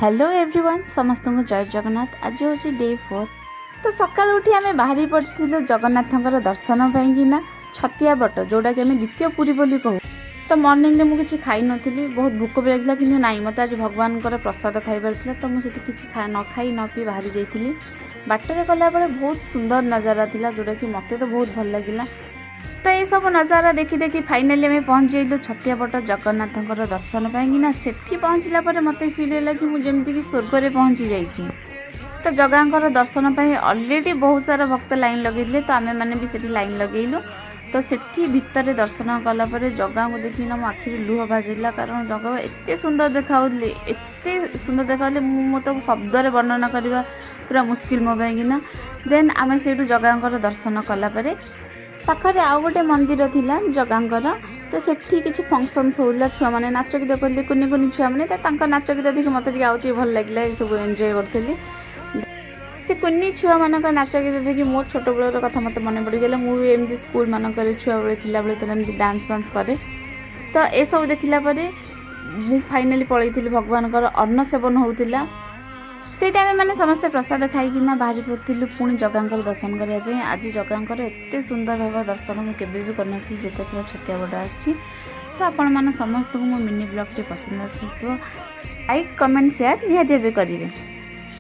Hello everyone समस्त को जय जगन्नाथ। आज हूँ डे 4। तो सकाल उठी आम बाहरी पड़ू जगन्नाथ दर्शन पाईकिना छतिया बट जोटा कि आम द्वितीय पुरी बोली कहू। तो मर्निंग में मुझे खाई नी, बहुत भोक भी लगे कि नाई मत आज भगवान प्रसाद खाइबार था। तो मुझे किसी न खाई न पी बाहरी जाइली। बाटर गला बहुत सुंदर नजारा था जोटा कि मत तो बहुत भल लगे। तो ये सब नजारा देखी देखी फाइनाली आम पहुँच जाइलु छतिया बट जगन्नाथ दर्शन पाईकिना। सेठी पहुँचला मत फिल है कि मुझे स्वर्ग में पहुँची जाइए। तो जगह दर्शन पर ऑलरेडी बहुत सारा भक्त लाइन लगे, तो आम मैंने भी सेठी लाइन लगेलु। तो सेठी भितर दर्शन कलापर जगह को देखना मो आखिरी लुह बाजिला, कारण जगह एत सुंदर देखा एत सुंदर देखा तो शब्द वर्णना करने पूरा मुस्किल मो पाईकिना। देन आम से जगह दर्शन कलापर पाखरे आउ गोटे मंदिर थिला जगांकर। तो सेठी किसी फंक्शन होगा, छुआ मैंने नाच गीत करते कुनि कुनि छुआ मैंने नाच गीत देखिए मत आउे भल लगे, सब एंजॉय करी। से कुनि छुआ मान नाच गीत देखिए मो छोट बेलर कथा मत मन पड़गला। मुझे एमती स्कूल मानक छुआ बेले थिला बेले डांस फांस करे। तो ये सब देखला मु फाइनाली पलैली भगवान अन्न सेवन होता। से टाइम मैंने समस्ते प्रसाद खाईकिना बाहरी पड़ू पुणी जगह दर्शन करने। आज जगह एत सुंदर भाव दर्शन मुझे भी करनी जिते थोड़ा छतिया बड़ आसी। तो आपण मैंने समस्त को मो मिनी ब्लॉग टी पसंद आस लाइक कमेंट शेयर निहाती करेंगे।